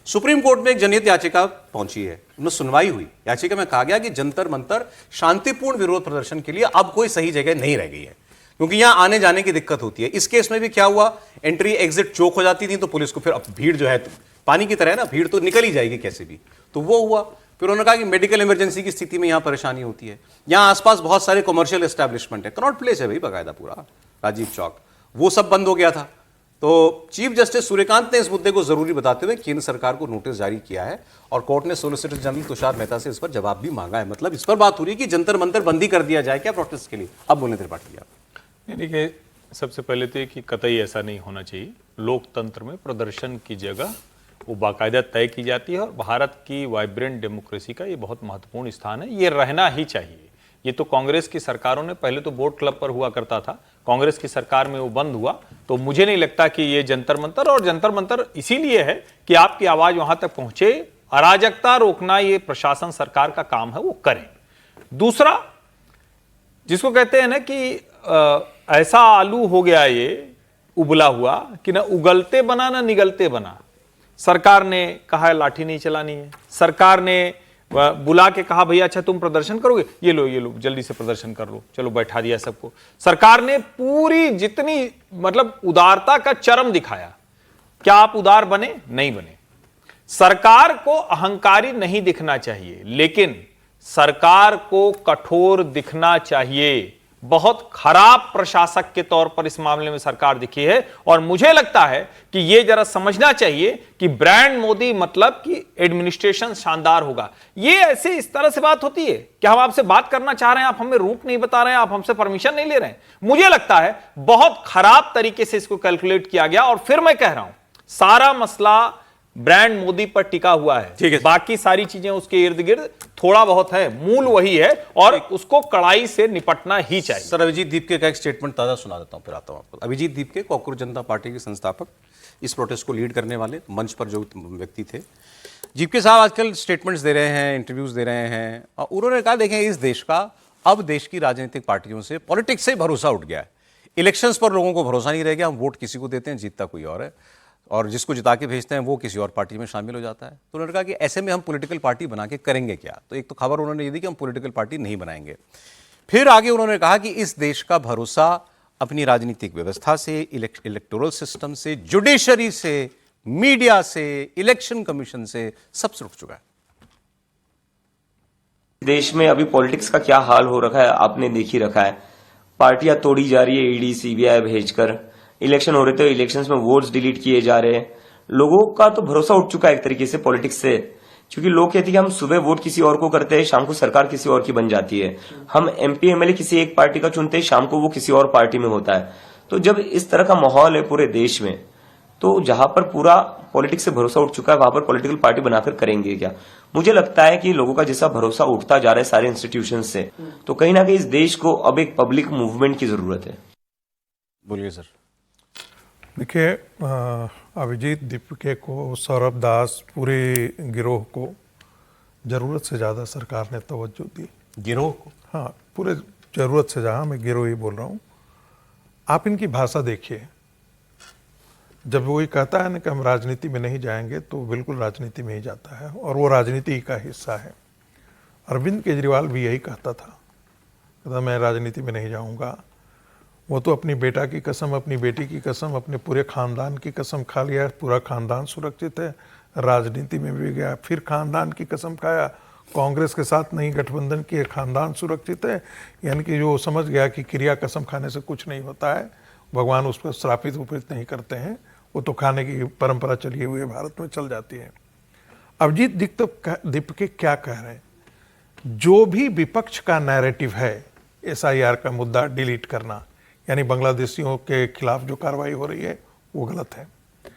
Supreme court में एक जनहित याचिका पहुंची है, उनमें सुनवाई हुई। याचिका में कहा गया कि जंतर मंतर शांतिपूर्ण विरोध प्रदर्शन के लिए अब कोई सही जगह नहीं रह गई है, क्योंकि यहां आने जाने की दिक्कत होती है। इस केस में भी क्या हुआ, एंट्री एग्जिट चौक हो जाती थी, तो पुलिस को फिर अब भीड़ जो है पानी की तरह है ना, भीड़ तो निकल ही जाएगी कैसे भी, तो वो हुआ। फिर उन्होंने कहा कि मेडिकल इमरजेंसी की स्थिति में यहां परेशानी होती है। यहां आसपास बहुत सारे कमर्शियल एस्टैब्लिशमेंट है, कनॉट प्लेस है भाई बाकायदा पूरा राजीव चौक, वो सब बंद हो गया था। तो चीफ जस्टिस सूर्यकांत ने इस मुद्दे को जरूरी बताते हुए केंद्र सरकार को नोटिस जारी किया है और कोर्ट ने सॉलिसिटर जनरल तुषार मेहता से इस पर जवाब भी मांगा है। मतलब इस पर बात हो रही है कि जंतर मंतर बंदी कर दिया जाए क्या प्रोटेस्ट के लिए। अब बोले त्रिपाठी आप। देखिए, सबसे पहले तो कि कतई ऐसा नहीं होना चाहिए। लोकतंत्र में प्रदर्शन की जगह वो बाकायदा तय की जाती है और भारत की वाइब्रेंट डेमोक्रेसी का ये बहुत महत्वपूर्ण स्थान है, ये रहना ही चाहिए। ये तो कांग्रेस की सरकारों ने, पहले तो बोट क्लब पर हुआ करता था, कांग्रेस की सरकार में वो बंद हुआ, तो मुझे नहीं लगता कि ये जंतर मंतर, और जंतर मंतर इसीलिए है कि आपकी आवाज वहां तक पहुंचे। अराजकता रोकना ये प्रशासन सरकार का काम है, वो करें। दूसरा, जिसको कहते हैं ना कि ऐसा आलू हो गया ये उबला हुआ कि ना उगलते बना ना निगलते बना। सरकार ने कहा है लाठी नहीं चलानी है, सरकार ने बुला के कहा भैया अच्छा तुम प्रदर्शन करोगे, ये लो जल्दी से प्रदर्शन कर लो, चलो बैठा दिया सबको। सरकार ने पूरी जितनी मतलब उदारता का चरम दिखाया। क्या आप उदार बने? नहीं बने। सरकार को अहंकारी नहीं दिखना चाहिए, लेकिन सरकार को कठोर दिखना चाहिए। बहुत खराब प्रशासक के तौर पर इस मामले में सरकार दिखी है और मुझे लगता है कि यह जरा समझना चाहिए कि ब्रांड मोदी मतलब कि एडमिनिस्ट्रेशन शानदार होगा। ये ऐसे इस तरह से बात होती है कि हम आपसे बात करना चाह रहे हैं, आप हमें रूट नहीं बता रहे हैं, आप हमसे परमिशन नहीं ले रहे हैं। मुझे लगता है बहुत खराब तरीके से इसको कैलकुलेट किया गया और फिर मैं कह रहा हूं सारा मसला ब्रांड मोदी पर टिका हुआ है, बाकी सारी चीजें उसके इर्द गिर्द थोड़ा बहुत है, मूल वही है और उसको कड़ाई से निपटना ही चाहिए। सर, अभिजीत दीपके का एक स्टेटमेंट ताजा सुना देता हूं, फिर आता हूं आपको। अभिजीत दीपके कॉकरोच जनता पार्टी के संस्थापक, इस प्रोटेस्ट को लीड करने वाले, मंच पर जो व्यक्ति थे। दीपके साहब आजकल स्टेटमेंट्स दे रहे हैं, इंटरव्यूज दे रहे हैं और उन्होंने कहा देखें इस देश का, अब देश की राजनीतिक पार्टियों से, पॉलिटिक्स से भरोसा उठ गया है। इलेक्शंस पर लोगों को भरोसा नहीं रह गया, हम वोट किसी को देते हैं, जीतता कोई और है, और जिसको जिता के भेजते हैं वो किसी और पार्टी में शामिल हो जाता है। तो उन्होंने कहा कि ऐसे में हम पॉलिटिकल पार्टी बना के करेंगे क्या। तो एक तो खबर उन्होंने ये दी कि हम पॉलिटिकल पार्टी नहीं बनाएंगे। फिर आगे उन्होंने कहा कि इस देश का भरोसा अपनी राजनीतिक व्यवस्था से, इलेक्टोरल सिस्टम से, जुडिशरी से, मीडिया से, इलेक्शन कमीशन से, सबसे उठ चुका है। देश में अभी पॉलिटिक्स का क्या हाल हो रखा है आपने देख ही रखा है। पार्टियां तोड़ी जा रही है ईडी सीबीआई भेजकर, इलेक्शन हो रहे थे, इलेक्शंस में वोट्स डिलीट किए जा रहे हैं। लोगों का तो भरोसा उठ चुका है एक तरीके से पॉलिटिक्स से, क्योंकि लोग कहते हैं कि हम सुबह वोट किसी और को करते हैं, शाम को सरकार किसी और की बन जाती है। हम एमपी एमएलए किसी एक पार्टी का चुनते हैं, शाम को वो किसी और पार्टी में होता है। तो जब इस तरह का माहौल है पूरे देश में, तो जहां पर पूरा पॉलिटिक्स से भरोसा उठ चुका है वहां पर पॉलिटिकल पार्टी बनाकर करेंगे क्या। मुझे लगता है कि लोगों का जैसा भरोसा उठता जा रहा है सारे इंस्टीट्यूशन से, तो कहीं ना कहीं इस देश को अब एक पब्लिक मूवमेंट की जरूरत है। बोलिए सर। देखिए, अभिजीत दीपके को, सौरभ दास, पूरे गिरोह को ज़रूरत से ज़्यादा सरकार ने तवज्जो दी। गिरोह को? हाँ, पूरे ज़रूरत से ज़्यादा, मैं गिरोह ही बोल रहा हूँ। आप इनकी भाषा देखिए, जब वो ये कहता है ना कि हम राजनीति में नहीं जाएंगे, तो बिल्कुल राजनीति में ही जाता है और वो राजनीति का हिस्सा है। अरविंद केजरीवाल भी यही कहता था, कहता मैं राजनीति में नहीं जाऊँगा। वो तो अपनी बेटा की कसम, अपनी बेटी की कसम, अपने पूरे खानदान की कसम खा लिया, पूरा खानदान सुरक्षित है, राजनीति में भी गया, फिर खानदान की कसम खाया, कांग्रेस के साथ नहीं गठबंधन किए, खानदान सुरक्षित है। यानी कि जो समझ गया कि क्रिया कसम खाने से कुछ नहीं होता है, भगवान उस पर श्रापित उपरित नहीं करते हैं, वो तो खाने की परंपरा चली हुई भारत में चल जाती है। अभिजीत दीपके क्या कह रहे हैं, जो भी विपक्ष का नैरेटिव है SIR का मुद्दा डिलीट करना, यानी बांग्लादेशियों के खिलाफ जो कार्रवाई हो रही है वो गलत है।